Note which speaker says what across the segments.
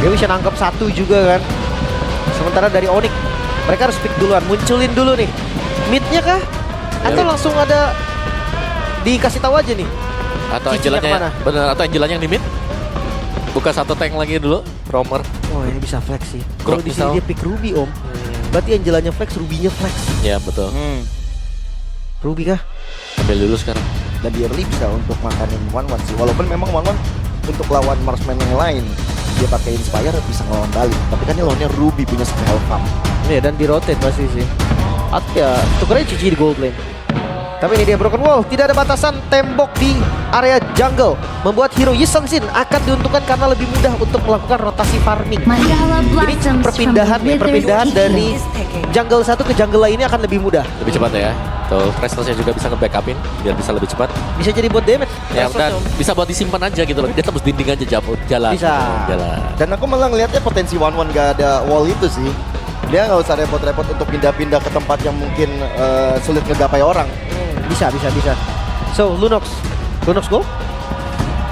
Speaker 1: Dia bisa nangkep satu juga kan. Sementara dari Onyx, mereka harus pick duluan, munculin dulu nih. Mid-nya kah? Atau langsung ada dikasih tahu aja nih?
Speaker 2: Atau
Speaker 1: Cicinya
Speaker 2: Angelanya, bener, atau Angelanya yang di mid? Buka satu tank lagi dulu, Romer.
Speaker 1: Oh ini bisa flex sih. Kalau di
Speaker 2: misal.
Speaker 1: sini dia pick Ruby om. Berarti Angelanya flex, Ruby-nya flex.
Speaker 2: Ya betul.
Speaker 1: Ruby kah?
Speaker 2: Ambil dulu sekarang.
Speaker 3: Dan di early bisa untuk makanin One sih. Walaupun memang One untuk lawan marksman yang lain dia pakai Inspire bisa ngelawan balik. Tapi kan ini lawannya Ruby punya sampai Hellfam.
Speaker 1: Iya dan di rotate pasti sih. Atau ya tukernya Cici di gold lane. Tapi ini dia Broken Wall, tidak ada batasan tembok di area jungle. Membuat hero Yi Sun-shin akan diuntungkan karena lebih mudah untuk melakukan rotasi farming. Ini perpindahan dari jungle satu ke jungle lainnya akan lebih mudah.
Speaker 2: Lebih cepat ya. Tuh, Prestosnya juga bisa nge-backupin biar bisa lebih cepat.
Speaker 1: Bisa jadi buat damage.
Speaker 2: Ya, dan bisa buat disimpan aja gitu loh. Dia tembus dinding aja jalan.
Speaker 1: Bisa.
Speaker 2: Jalan.
Speaker 3: Dan aku malah ngelihatnya potensi One gak ada wall itu sih. Dia nggak usah repot-repot untuk pindah-pindah ke tempat yang mungkin sulit ngegapai orang.
Speaker 1: Bisa. So, Lunox go?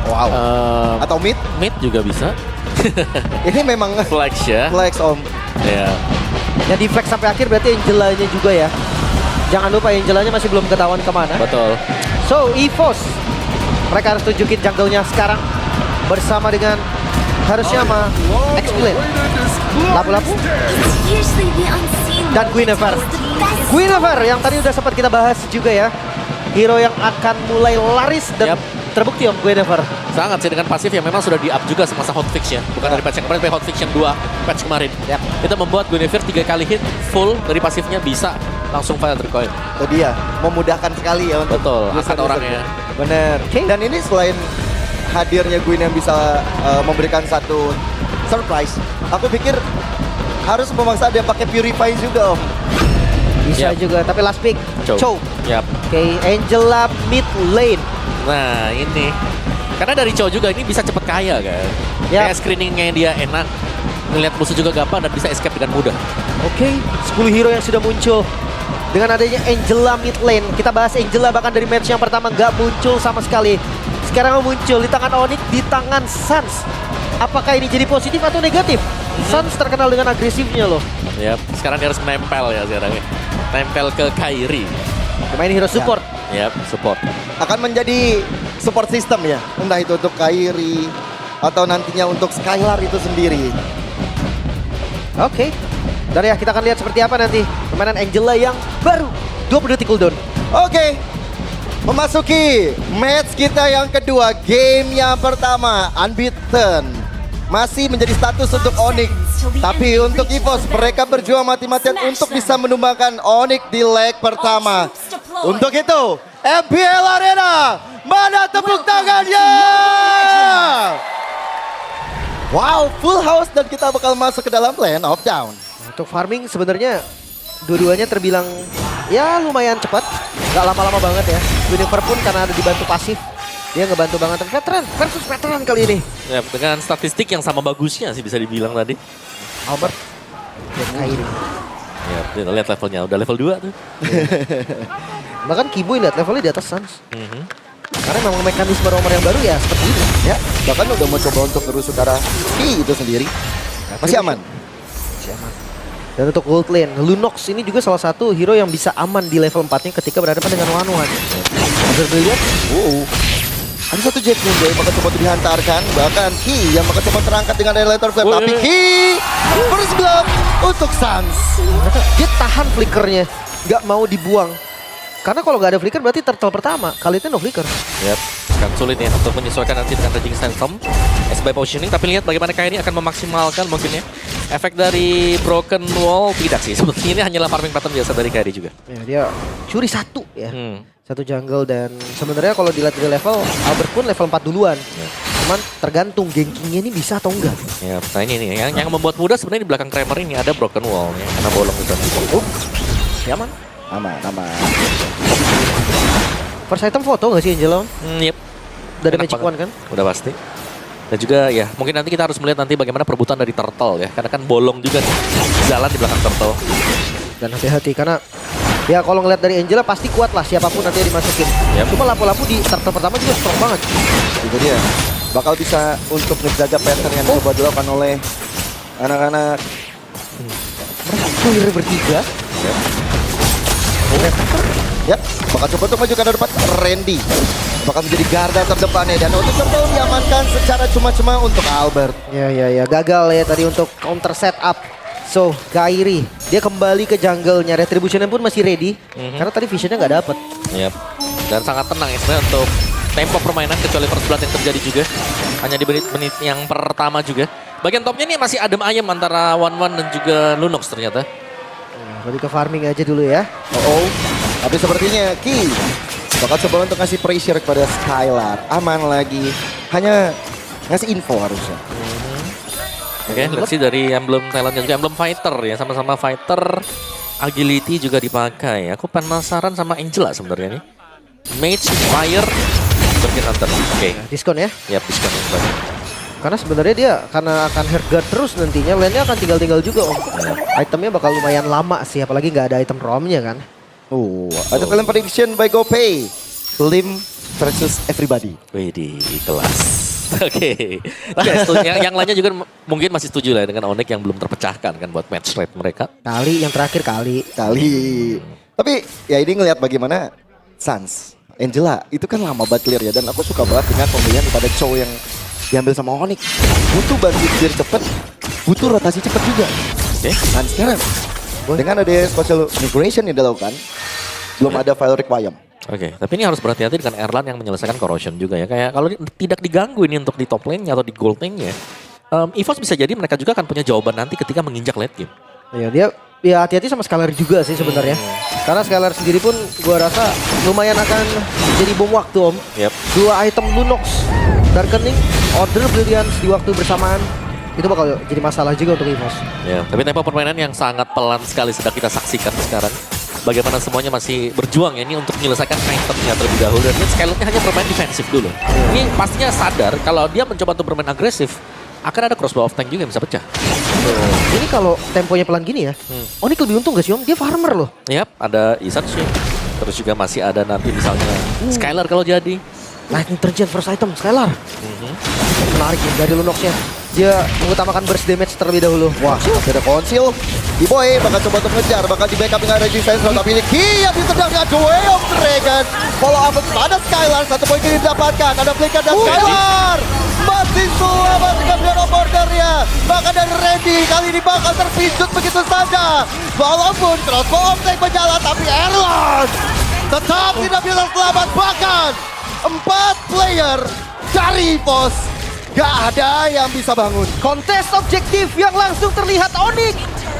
Speaker 3: Wow. Atau mid?
Speaker 2: Mid juga bisa.
Speaker 3: Ini memang
Speaker 2: Flex ya.
Speaker 3: flex om.
Speaker 2: Ya.
Speaker 1: Ya di flex sampai akhir berarti Angelanya juga ya. Jangan lupa Angelanya masih belum ketahuan kemana.
Speaker 2: Betul.
Speaker 1: So, EVOS mereka harus tunjukin jungle-nya sekarang bersama dengan harusnya sama X-Plane, Lapu-Lapu dan Guinevere yang tadi udah sempat kita bahas juga ya. Hero yang akan mulai laris dan terbukti om Guinevere.
Speaker 2: Sangat sih dengan pasif yang memang sudah di-up juga semasa hotfix ya. Bukan dari patch yang kemarin, tapi hotfix yang 2 patch kemarin. Itu membuat Guinevere 3 kali hit full dari pasifnya bisa langsung fire coin.
Speaker 3: Itu dia, memudahkan sekali ya untuk
Speaker 2: Betul, angkat orangnya.
Speaker 3: Bener. Dan ini selain hadirnya Gwyn yang bisa memberikan satu surprise, aku pikir harus memaksa dia pakai Purify juga om.
Speaker 1: Bisa juga, tapi last pick Chow.
Speaker 2: Yap.
Speaker 1: Oke, Angela mid lane.
Speaker 2: Nah ini, karena dari Chow juga ini bisa cepet kaya kan. Kayak screeningnya dia enak, ngeliat musuh juga gampang dan bisa escape dengan mudah.
Speaker 1: Oke, 10 hero yang sudah muncul. Dengan adanya Angela mid lane, kita bahas Angela bahkan dari match yang pertama nggak muncul sama sekali. Sekarang muncul di tangan Onyx, di tangan Suns. Apakah ini jadi positif atau negatif? Suns terkenal dengan agresifnya loh.
Speaker 2: Yap, sekarang dia harus nempel ya sekarang ya. Nempel ke Kairi.
Speaker 1: Pemain hero support.
Speaker 2: Yap, support.
Speaker 3: Akan menjadi support system ya, entah itu untuk Kairi atau nantinya untuk Skylar itu sendiri.
Speaker 1: Oke. Dan ya kita akan lihat seperti apa nanti permainan Angela yang baru 20 detik cooldown.
Speaker 3: Oke. Memasuki match kita yang kedua, game yang pertama unbeaten. Masih menjadi status untuk Onyx. Tapi untuk EVOS mereka berjuang mati-matian untuk bisa menumbangkan Onyx di leg pertama. Untuk itu MPL Arena, mana tepuk tangannya? Wow, full house dan kita bakal masuk ke dalam Land of Dawn.
Speaker 1: Untuk farming sebenarnya dua-duanya terbilang ya lumayan cepat. Gak lama-lama banget ya. Guinevere pun karena ada dibantu pasif, dia ngebantu banget. Veteran versus veteran kali ini.
Speaker 2: Ya, dengan statistik yang sama bagusnya sih bisa dibilang tadi.
Speaker 1: Albert dan Kairi.
Speaker 2: Ya, lihat levelnya udah level 2 tuh.
Speaker 1: Bahkan Kiboy lihat levelnya di atas Suns. Karena memang mekanisme Romer yang baru ya seperti ini.
Speaker 3: Ya, bahkan udah mau coba untuk ngerusuk arah itu sendiri. Masih aman.
Speaker 1: Masih aman. Dan untuk gold lane, Lunox ini juga salah satu hero yang bisa aman di level 4-nya ketika berhadapan dengan One. Bisa dilihat.
Speaker 3: Wow. Ada satu Jack Ninja yang bakal coba dihantarkan. Bahkan Ki yang bakal coba terangkat dengan Elevator Flame. Tapi Ki first blood untuk Suns.
Speaker 1: Dia tahan flickernya, nggak mau dibuang. Karena kalau nggak ada flicker berarti turtle pertama. Kali itu no flicker.
Speaker 2: Yap, kan sulit ya untuk menyesuaikan nanti dengan Raging Sandstorm by positioning. Tapi lihat bagaimana Kairi akan memaksimalkan mungkin ya efek dari Broken Wall. Tidak sih, sepertinya ini hanyalah farming pattern biasa dari Kairi juga.
Speaker 1: Ya, dia curi satu ya. Satu jungle dan sebenarnya kalau dilihat dari level, Albert pun level 4 duluan. Cuman tergantung gankingnya ini bisa atau enggak.
Speaker 2: Ya, nah ini nih yang membuat mudah sebenarnya di belakang Kramer ini ada Broken Wall ya, karena bolong itu.
Speaker 1: Aman.
Speaker 3: Aman.
Speaker 1: First item foto nggak sih Angela?
Speaker 2: Yep.
Speaker 1: Dari
Speaker 2: Enak
Speaker 1: Magic
Speaker 2: banget.
Speaker 1: One kan?
Speaker 2: Udah pasti. Dan juga ya mungkin nanti kita harus melihat nanti bagaimana perebutan dari Turtle ya. Karena kan bolong juga nih jalan di belakang Turtle.
Speaker 1: Dan hati-hati karena ya kalau ngeliat dari Angela pasti kuat lah siapapun nanti yang dimasukin. Cuma Lapu-Lapu di starter pertama juga strong banget.
Speaker 3: Itu dia. Bakal bisa untuk ngejaga pattern yang coba dilakukan oleh anak-anak.
Speaker 1: Clear bertiga.
Speaker 3: Ya, bakal coba untuk maju ke depan. Randy bakal menjadi garda terdepannya dan untuk coba diamankan secara cuma-cuma untuk Albert.
Speaker 1: Ya, gagal ya tadi untuk counter setup. So, Kairi, dia kembali ke jungle-nya. Retribution pun masih ready. Karena tadi visionnya nggak dapet.
Speaker 2: Yap. Dan sangat tenang ya sebenarnya untuk tempo permainan kecuali first blood yang terjadi juga. Hanya di menit-menit yang pertama juga. Bagian topnya ini masih adem ayem antara One dan juga Lunox ternyata.
Speaker 1: Lebih ke farming aja dulu ya.
Speaker 3: Tapi sepertinya Ki bakal coba untuk ngasih pressure kepada Skylar. Aman lagi. Hanya ngasih info harusnya.
Speaker 2: Oke, let's see dari emblem talentnya juga emblem fighter ya, sama-sama fighter. Agility juga dipakai. Aku penasaran sama Angela sebenarnya nih. Mage, Fire, Birkin Hunter. Oke.
Speaker 1: Diskon ya.
Speaker 2: Yap, diskon yang bagus.
Speaker 1: Karena sebenarnya dia karena akan hard guard terus nantinya, lane-nya akan tinggal-tinggal juga om. Itemnya bakal lumayan lama sih, apalagi nggak ada item romnya kan.
Speaker 3: Ada talent prediction by GoPay. Lim versus everybody.
Speaker 2: Wih, di kelas. Oke. Yang lainnya juga mungkin masih setuju lah dengan Onyx yang belum terpecahkan kan buat match rate mereka.
Speaker 1: Yang terakhir kali.
Speaker 3: Tapi ya ini ngelihat bagaimana Sans, Angela itu kan lama banget clear ya, dan aku suka banget dengan pemilihan pada Chow yang diambil sama Onyx. Butuh bantu clear cepet, butuh rotasi cepet juga. Dan sekarang dengan ada special migration yang dilakukan, belum ada file requirement.
Speaker 2: Oke, tapi ini harus berhati-hati dengan Erlan yang menyelesaikan corrosion juga ya. Kayak kalau tidak diganggu ini untuk di top lane-nya atau di gold lane-nya, EVOS bisa jadi mereka juga akan punya jawaban nanti ketika menginjak late game.
Speaker 1: Ya dia ya hati-hati sama Scalar juga sih sebenarnya. Karena Scalar sendiri pun gua rasa lumayan akan jadi bom waktu om.
Speaker 2: Yep.
Speaker 1: 2 item Lunox, Darkening, Order Brilliance di waktu bersamaan. Itu bakal jadi masalah juga untuk EVOS.
Speaker 2: Ya, tapi tempo permainan yang sangat pelan sekali sedang kita saksikan sekarang. Bagaimana semuanya masih berjuang ya ini untuk menyelesaikan itemnya terlebih dahulu. Dan Skylarnya hanya bermain defensif dulu. Ini pastinya sadar kalau dia mencoba untuk bermain agresif, akan ada crossbow of tank juga yang bisa pecah.
Speaker 1: Ini kalau temponya pelan gini ya, Onyx lebih untung gak sih om? Dia farmer loh.
Speaker 2: Yap, ada Isan sih. Terus juga masih ada nanti misalnya Skylar kalau jadi.
Speaker 1: Lightning Treant first item, Skylar. Menarik ya dari Lunox-nya. Dia mengutamakan burst damage terlebih dahulu.
Speaker 3: Wah, ada konsil. D-Boy bakal coba untuk ngejar, bakal di backup dengan Resistance, tapi ini Ki yang ditendang dengan The Way of Dragon. Follow up pada Skylar, 1 poin kini didapatkan. Ada flicker dan Skylar masih selamat dengan Hero Bordernya. Bahkan dari Randy kali ini bakal terpincut begitu saja. Walaupun crossbow of tank berjalan, tapi Erlan tetap tidak bisa selamat. Bahkan 4 player dari EVOS gak ada yang bisa bangun.
Speaker 1: Kontes objektif yang langsung terlihat Onyx.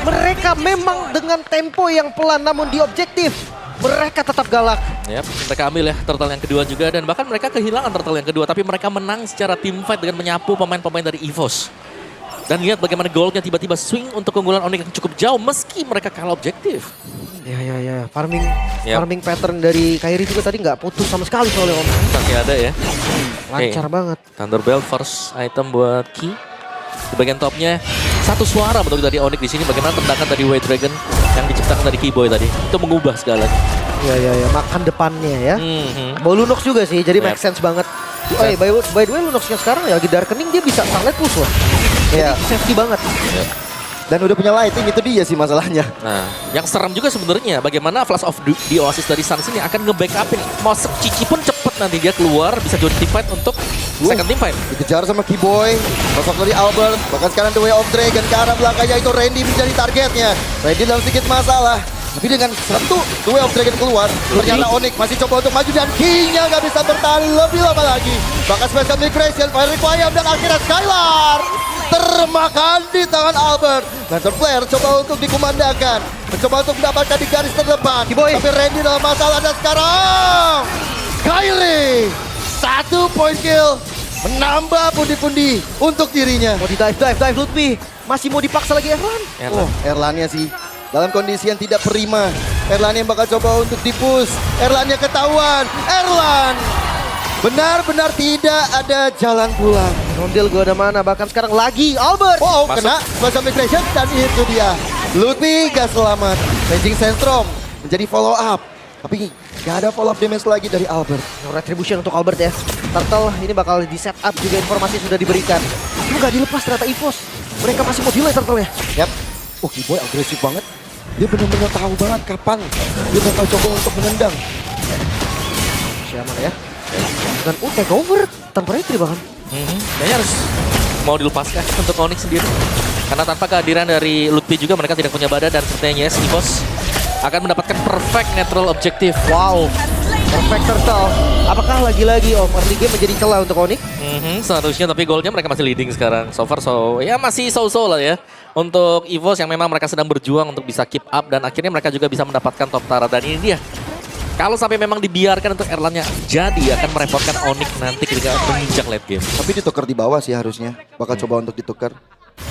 Speaker 1: Mereka memang dengan tempo yang pelan namun di objektif mereka tetap galak.
Speaker 2: Yap, mereka ambil ya turtle yang kedua juga dan bahkan mereka kehilangan turtle yang kedua tapi mereka menang secara team fight dengan menyapu pemain-pemain dari EVOS. Dan lihat bagaimana goldnya tiba-tiba swing untuk keunggulan Onyx yang cukup jauh meski mereka kalah objektif.
Speaker 1: Ya. Farming pattern dari Kairi juga tadi nggak putus sama sekali soalnya om.
Speaker 2: Masih ada ya.
Speaker 1: Lancar banget.
Speaker 2: Thunderbelt first item buat Ki. Di bagian topnya satu suara betul dari Onyx di sini. Bagaimana tendangan dari White Dragon yang diciptakan dari Keyboy tadi itu mengubah segalanya.
Speaker 1: Ya, makan depannya ya. Mau Lunox juga sih, jadi make sense banget. Oh iya, by the way Lunox-nya sekarang ya lagi Darkening dia bisa sangat push loh. Jadi safety banget.
Speaker 3: Dan udah punya lighting, itu dia sih masalahnya.
Speaker 2: Nah, yang serem juga sebenarnya bagaimana Flash of di Oasis dari Suns ini akan nge-backupin. Mau Cici pun cepet nanti dia keluar bisa join team fight untuk second team fight.
Speaker 3: Dikejar sama Keyboy, sosok dari Albert, bahkan sekarang The Way of Dragon ke arah belakangnya itu Randy menjadi targetnya. Randy dalam sedikit masalah. Tapi dengan satu The Way of Dragon keluar, ternyata Onyx masih coba untuk maju dan King-nya nggak bisa bertahan lebih lama lagi. Bahkan special migration, fire require dan akhirnya Skylar termakan di tangan Albert. Lantern Flare coba untuk dikumandangkan, mencoba untuk mendapatkan di garis terdepan. Tapi Randy dalam masalah dan sekarang Kairi 1 point kill menambah pundi-pundi untuk dirinya.
Speaker 1: Mau di dive Lutfi. Masih mau dipaksa lagi Erlan.
Speaker 3: Erlannya sih dalam kondisi yang tidak prima. Erlan yang bakal coba untuk dipus. Erlannya ketahuan. Erlan benar-benar tidak ada jalan pulang.
Speaker 1: Rondel gua ada mana, bahkan sekarang lagi Albert.
Speaker 3: Wow, kena special migration dan itu dia. Lutfi gak selamat. Raging Sandstorm menjadi follow up. Tapi gak ada follow up damage lagi dari Albert.
Speaker 1: Retribution untuk Albert ya. Turtle ini bakal di set up juga, informasi sudah diberikan. Cuma gak dilepas ternyata EVOS. mereka masih mau delay turtle-nya.
Speaker 3: Yap. Oh, Kiboy agresif banget. Dia benar-benar tahu banget kapan dia bakal coba untuk menendang.
Speaker 1: Siapa ya? Dan take over tanpa retri bahkan.
Speaker 2: Kayaknya harus mau dilepaskan untuk Onyx sendiri. Karena tanpa kehadiran dari Lutfi juga mereka tidak punya badan dan sepertinya yes, EVOS akan mendapatkan perfect neutral objective.
Speaker 1: Wow, perfect turtle. Apakah lagi-lagi early game menjadi celah untuk Onyx?
Speaker 2: Seharusnya tapi goalnya mereka masih leading sekarang. So far ya masih so-so lah ya. Untuk EVOS yang memang mereka sedang berjuang untuk bisa keep up dan akhirnya mereka juga bisa mendapatkan top Tara. Dan ini dia. Kalau sampai memang dibiarkan untuk Erlannya jadi akan merepotkan Onyx nanti ketika menginjak late game.
Speaker 3: Tapi ditukar di bawah sih harusnya. Bakal coba untuk ditukar.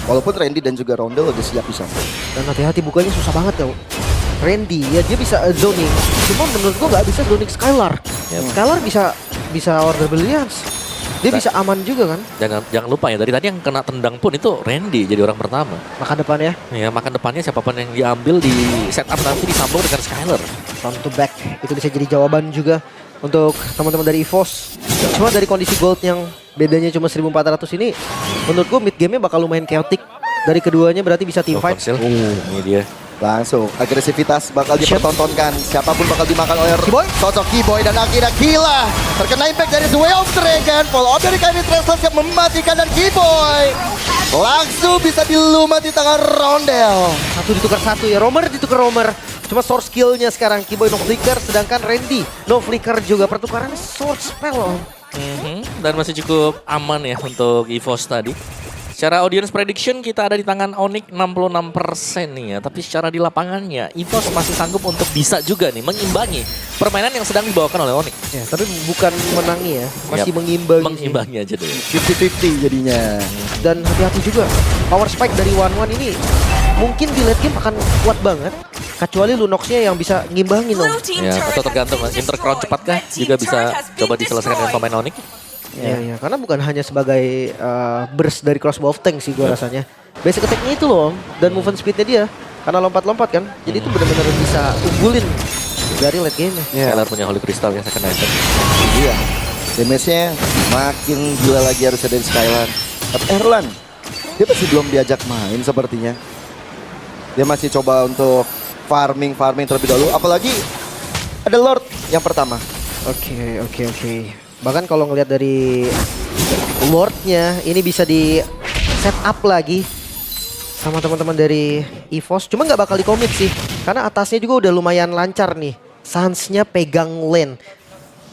Speaker 3: Walaupun Randy dan juga Rondel udah siap di sana.
Speaker 1: Dan hati-hati bukanya susah banget ya. Randy ya dia bisa zoning. Cuma menurut gua nggak bisa zoning Skylar. Skylar bisa order Brilliance. Dia bisa aman juga kan.
Speaker 2: Jangan lupa ya dari tadi yang kena tendang pun itu Randy jadi orang pertama.
Speaker 1: Makan depan ya.
Speaker 2: Ya makan depannya siapapun yang diambil di setup nanti disambung dengan Skylar.
Speaker 1: Front to back itu bisa jadi jawaban juga untuk teman-teman dari EVOS. Cuma dari kondisi gold yang bedanya cuma 1400 ini menurut gue mid game-nya bakal lumayan chaotic. Dari keduanya berarti bisa team fight.
Speaker 2: Ini dia.
Speaker 3: Langsung agresivitas bakal dipertontonkan. Siapapun bakal dimakan oleh
Speaker 1: Kiboy.
Speaker 3: sosok Kiboy dan akhirnya gila. Terkena impact dari The Way of Dragon. Follow up dari Kairi Translate yang mematikan dan Kiboy langsung bisa dilumat di tangan Rondel.
Speaker 1: Satu ditukar satu ya. Romer ditukar Romer. Cuma source skillnya sekarang Kiboy no flicker, sedangkan Randy no flicker juga. Pertukaran source spell.
Speaker 2: Dan masih cukup aman ya untuk EVOS tadi. Secara audience prediction kita ada di tangan Onyx 66% nih ya. Tapi secara di lapangannya EVOS masih sanggup untuk bisa juga nih mengimbangi permainan yang sedang dibawakan oleh Onyx.
Speaker 1: Ya, tapi bukan menangi ya, masih
Speaker 2: Yap.
Speaker 1: mengimbangi.
Speaker 2: Mengimbangi aja deh.
Speaker 3: 50-50 jadinya.
Speaker 1: Dan hati-hati juga, power spike dari One ini mungkin di late game akan kuat banget. Kecuali Lunox-nya yang bisa ngimbangin om.
Speaker 2: Ya, atau tergantung intercrown cepatkah juga bisa coba diselesaikan dengan pemain Onyx.
Speaker 1: Ya, karena bukan hanya sebagai burst dari crossbow of tank sih gua rasanya. Basic attack-nya itu loh, dan movement speed-nya dia. Karena lompat-lompat kan, jadi itu benar-benar bisa unggulin dari late game-nya.
Speaker 2: Skylar punya Holy Crystal yang second item.
Speaker 3: Iya. Damage-nya makin gila lagi harusnya dari Skylar. Tapi Erlan, dia masih belum diajak main sepertinya. Dia masih coba untuk farming terlebih dahulu. Apalagi ada Lord yang pertama.
Speaker 1: Oke. Bahkan kalau ngelihat dari Lord-nya, ini bisa di set up lagi sama teman-teman dari EVOS. Cuma nggak bakal di-commit sih, karena atasnya juga udah lumayan lancar nih. Sans-nya pegang lane,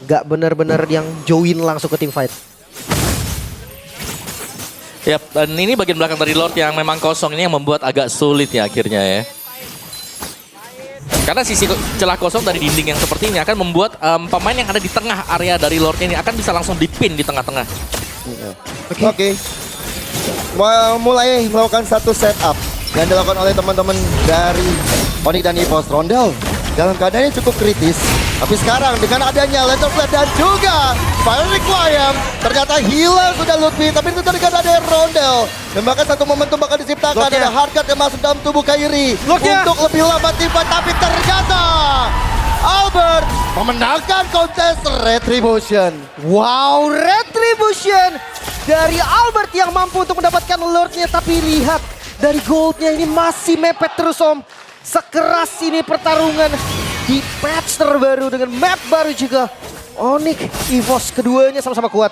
Speaker 1: nggak bener-bener yang join langsung ke team fight.
Speaker 2: Yap, dan ini bagian belakang dari Lord yang memang kosong ini yang membuat agak sulit ya akhirnya ya. Karena sisi celah kosong dari dinding yang seperti ini akan membuat pemain yang ada di tengah area dari Lord ini akan bisa langsung dipin di tengah-tengah.
Speaker 3: Oke. Mulai melakukan satu setup yang dilakukan oleh teman-teman dari Onyx dan EVOS. Rondel dalam keadaan yang cukup kritis. Tapi sekarang dengan adanya Lantern Flare dan juga Fire Requiem, ternyata hilang sudah Lutfi. Tapi itu terdekat ada Rondel. Dan bahkan satu momentum bakal diciptakan. Ada hardcut yang masuk dalam tubuh Kairi untuk lebih lama tiba. Tapi ternyata Albert memenangkan kontes Retribution.
Speaker 1: Wow, Retribution dari Albert yang mampu untuk mendapatkan Lord-nya. Tapi lihat dari gold-nya ini masih mepet terus om. Sekeras ini pertarungan di patch terbaru dengan map baru juga. Onyx, EVOS keduanya sama-sama kuat.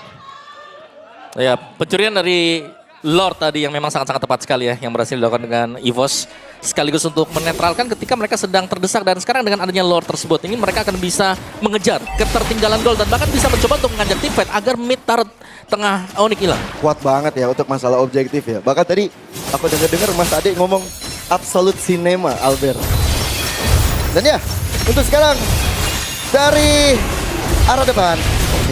Speaker 2: Ya, pencurian dari Lord tadi yang memang sangat-sangat tepat sekali ya yang berhasil dilakukan dengan EVOS sekaligus untuk menetralkan ketika mereka sedang terdesak, dan sekarang dengan adanya Lord tersebut ini mereka akan bisa mengejar ketertinggalan gol dan bahkan bisa mencoba untuk mengajak tim fight agar mid turret tengah Onyx hilang.
Speaker 3: Kuat banget ya untuk masalah objektif ya. Bahkan tadi aku dengar Mas Ade ngomong absolute cinema Albert. Dan ya, untuk sekarang dari arah depan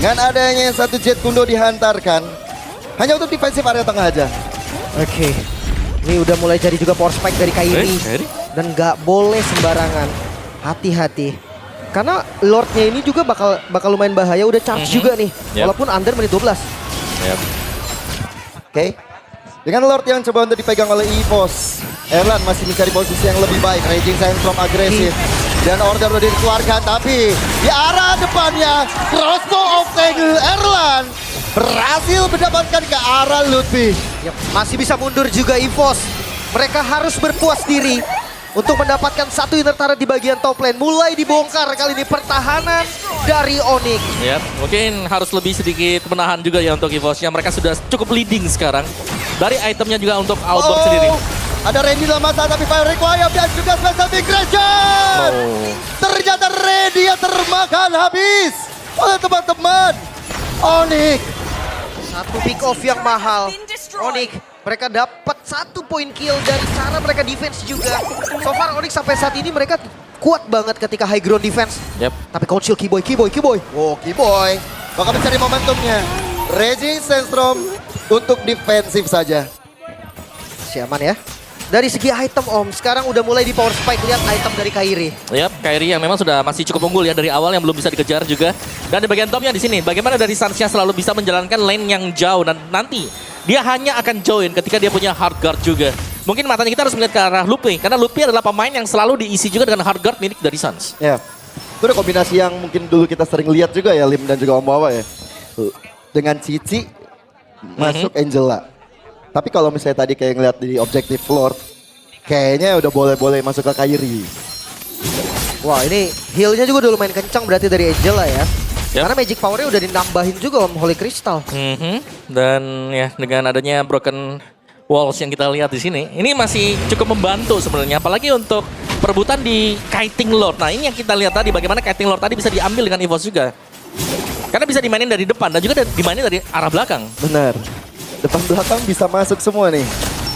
Speaker 3: dengan adanya satu jet kundo dihantarkan hanya untuk defensif area tengah aja.
Speaker 1: Oke. Ini udah mulai jadi juga power spike dari Kairi. Dan nggak boleh sembarangan. Hati-hati. Karena Lord-nya ini juga bakal lumayan bahaya. Udah charge juga nih. Walaupun under menit 12.
Speaker 3: Oke. Dengan Lord yang coba untuk dipegang oleh EVOS, Erlan masih mencari posisi yang lebih baik. Raging Sandstorm agresif. Dan order udah dikeluarkan, tapi di arah depannya crossbow of Tangle Erlan berhasil mendapatkan ke arah Lutfi.
Speaker 1: Yap, masih bisa mundur juga EVOS. Mereka harus berpuas diri untuk mendapatkan satu inner turret di bagian top lane. Mulai dibongkar kali ini pertahanan dari Onyx.
Speaker 2: Ya, mungkin harus lebih sedikit menahan juga ya untuk EVOS-nya. Mereka sudah cukup leading sekarang. Dari itemnya juga untuk Albert sendiri.
Speaker 3: Ada Randy dalam masa tapi Fire Requiem dan juga Special Migration. Ternyata Randy yang termakan habis oleh teman-teman Onyx.
Speaker 1: Satu pick off yang mahal. Onyx, mereka dapat 1 poin kill dari cara mereka defense juga. So far Onyx sampai saat ini mereka kuat banget ketika high ground defense.
Speaker 2: Yap.
Speaker 1: Tapi Council Keyboy.
Speaker 3: Oh, Keyboy bakal mencari momentumnya. Raging Sandstorm untuk defensif saja.
Speaker 1: Siaman ya. Dari segi item Om, sekarang udah mulai di power spike. Lihat item dari Kairi.
Speaker 2: Yap, Kairi yang memang sudah masih cukup unggul ya dari awal yang belum bisa dikejar juga. Dan di bagian topnya di sini, bagaimana dari Sansya selalu bisa menjalankan lane yang jauh dan nanti dia hanya akan join ketika dia punya hard guard juga. Mungkin matanya kita harus melihat ke arah Lupi karena Lupi adalah pemain yang selalu diisi juga dengan hard guard milik dari Sans.
Speaker 3: Ya, itu udah kombinasi yang mungkin dulu kita sering lihat juga ya, Lim dan juga Om Wawa ya. Dengan Cici masuk Angela. Tapi kalau misalnya tadi kayak ngeliat di Objective Lord, kayaknya udah boleh-boleh masuk ke Kairi.
Speaker 1: Wah ini healnya juga udah lumayan kencang berarti dari Angela ya.
Speaker 2: Yap.
Speaker 1: Karena magic powernya udah dinambahin juga Om Holy Crystal.
Speaker 2: Dan ya dengan adanya broken walls yang kita lihat di sini, ini masih cukup membantu sebenarnya. Apalagi untuk perebutan di Kiting Lord. Nah ini yang kita lihat tadi, bagaimana Kiting Lord tadi bisa diambil dengan EVOS juga. Karena bisa dimainin dari depan dan juga dimainin dari arah belakang.
Speaker 3: Benar. Depan belakang bisa masuk semua nih.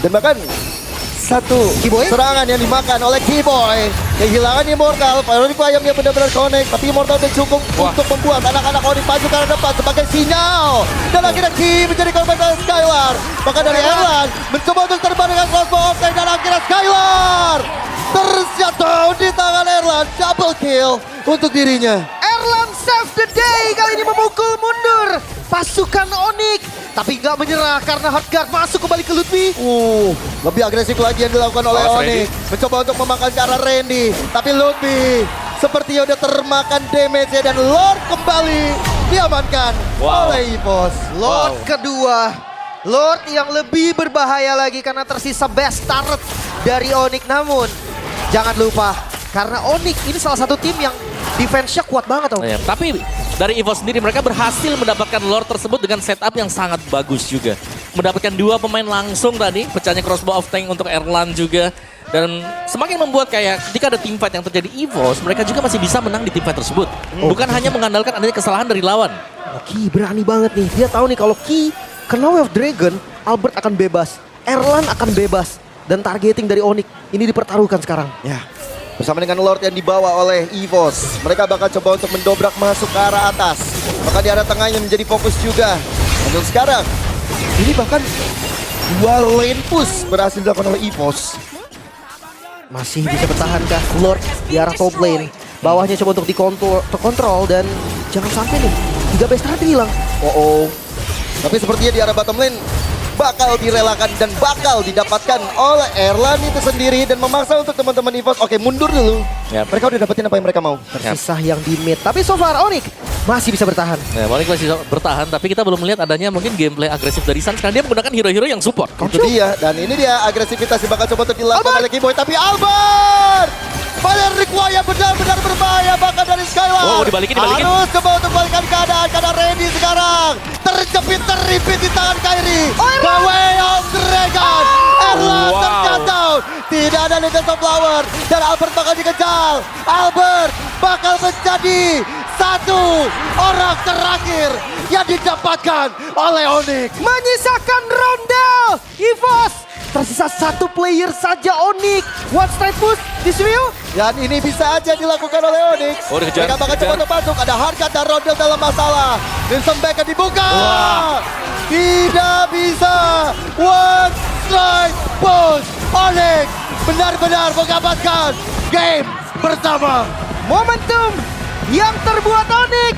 Speaker 3: Dan bahkan satu
Speaker 1: Keyboy?
Speaker 3: serangan yang dimakan oleh Keyboy. Kehilangan Immortal, Fire Requiem yang benar-benar connect. Tapi Immortal udah cukup untuk membuat anak-anak Onyx maju ke arah depan sebagai sinyal. Dan akhirnya Key menjadi korban dari Skylar. Maka dari Erlan mencoba untuk terbang dengan crossbow offline dan akhirnya Skylar terjatuh di tangan Erlan. Double kill untuk dirinya.
Speaker 1: Erlan save the day kali ini memukul mundur pasukan Onyx. Tapi nggak menyerah karena hard guard masuk kembali ke Lutfi.
Speaker 3: Lebih agresif lagi yang dilakukan oleh Onyx. Mencoba untuk memakan ke arah Randy. Tapi Lutfi sepertinya udah termakan damage-nya dan Lord kembali diamankan oleh EVOS.
Speaker 1: Lord kedua. Lord yang lebih berbahaya lagi karena tersisa best turret dari Onyx. Namun jangan lupa karena Onyx ini salah satu tim yang defense-nya kuat banget Om.
Speaker 2: Ya, tapi dari EVOS sendiri mereka berhasil mendapatkan Lord tersebut dengan setup yang sangat bagus juga. Mendapatkan 2 pemain langsung tadi, pecahnya crossbow of tank untuk Erlan juga. Dan semakin membuat kayak ketika ada team fight yang terjadi EVOS, mereka juga masih bisa menang di team fight tersebut. Bukan hanya mengandalkan adanya kesalahan dari lawan.
Speaker 1: Ki berani banget nih. Dia tahu nih kalau Ki kena Wave Dragon, Albert akan bebas. Erlan akan bebas. Dan targeting dari Onyx ini dipertaruhkan sekarang.
Speaker 3: Ya, bersama dengan Lord yang dibawa oleh EVOS, mereka bakal coba untuk mendobrak masuk ke arah atas. Maka di arah tengahnya menjadi fokus juga. Untuk sekarang, ini bahkan 2 lane push berhasil dilakukan oleh EVOS.
Speaker 1: Masih bisa bertahankah Lord di arah top lane. Bawahnya coba untuk terkontrol dan jangan sampai nih 3 best turret hilang.
Speaker 3: Tapi sepertinya di arah bottom lane bakal direlakan dan bakal didapatkan oleh Erlan itu sendiri dan memaksa untuk teman-teman EVOS. Oke, mundur dulu.
Speaker 2: Yap.
Speaker 3: Mereka udah dapetin apa yang mereka mau.
Speaker 1: Tersisa yang di mid. Tapi so far Onyx masih bisa bertahan.
Speaker 2: Nah, Onyx masih bertahan, tapi kita belum melihat adanya mungkin gameplay agresif dari Sans karena dia menggunakan hero-hero yang support.
Speaker 3: Itu dia, dan ini dia agresivitas yang bakal coba untuk dilakukan oleh Keyboy. Tapi Albert! Fire Requiem benar-benar berbahaya bahkan dari Skylar.
Speaker 2: Dibalikin.
Speaker 3: Harus coba untuk balikan keadaan karena Randy sekarang terjepit di tangan Kairi. The Way of Dragon. Erlan terjatuh. Tidak ada Legend of Flower dan Albert bakal dikejar. Albert bakal menjadi satu orang terakhir yang didapatkan oleh Onyx.
Speaker 1: Menyisakan Rondel. EVOS tersisa 1 player saja Onyx. One straight push di view.
Speaker 3: Dan ini bisa aja dilakukan oleh Onyx.
Speaker 2: Dikejar,
Speaker 3: Mereka bakal coba untuk masuk. Ada Harkat dan Rondel dalam masalah. Crimson Beacon dibuka. Tidak bisa. One strike push. Onyx benar-benar mendapatkan game pertama.
Speaker 1: Momentum yang terbuat Onyx.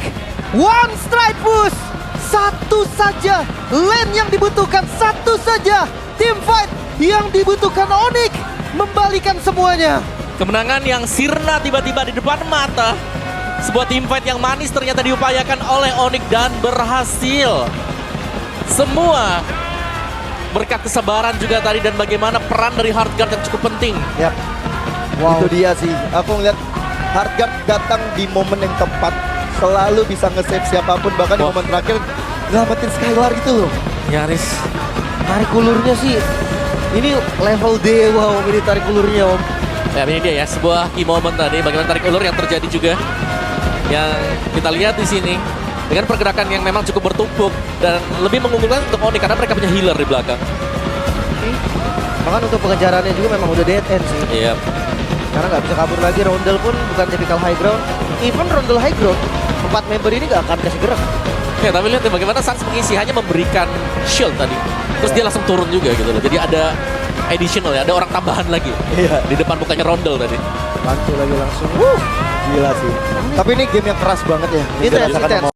Speaker 1: One strike push. Satu saja lane yang dibutuhkan. Satu saja team fight yang dibutuhkan Onyx. Membalikan semuanya.
Speaker 2: Kemenangan yang sirna tiba-tiba di depan mata. Sebuah team fight yang manis ternyata diupayakan oleh Onyx dan berhasil. semua berkat kesabaran juga tadi dan bagaimana peran dari Heartguard yang cukup penting.
Speaker 3: Yap. Itu dia sih. Aku ngeliat Heartguard datang di momen yang tepat. Selalu bisa nge-save siapapun. Bahkan di momen terakhir ngamatin Skylar gitu loh.
Speaker 2: Nyaris.
Speaker 1: Tarik ulurnya sih. Ini level dewa Om, ini tarik ulurnya Om.
Speaker 2: Ya ini dia ya, sebuah key moment tadi. Bagaimana tarik ulur yang terjadi juga. Yang kita lihat di sini. Dengan pergerakan yang memang cukup bertumpuk. Dan lebih mengunggulkan untuk Onyx karena mereka punya healer di belakang.
Speaker 1: Bahkan untuk pengejarannya juga memang udah dead end sih.
Speaker 2: Iya.
Speaker 1: Karena nggak bisa kabur lagi, Rondel pun bukan tipikal high ground. Even Rondel high ground, 4 member ini nggak akan kasih gerak.
Speaker 2: Ya tapi lihat ya bagaimana Sans mengisi, hanya memberikan shield tadi. Terus dia langsung turun juga gitu loh. Jadi ada additional ya, ada orang tambahan lagi.
Speaker 3: Iya.
Speaker 2: Di depan mukanya Rondel tadi.
Speaker 1: Bantu lagi langsung.
Speaker 3: Gila sih. Tapi ini game yang keras banget ya.
Speaker 1: Intens,
Speaker 3: Dirasakan
Speaker 1: intens.
Speaker 3: sama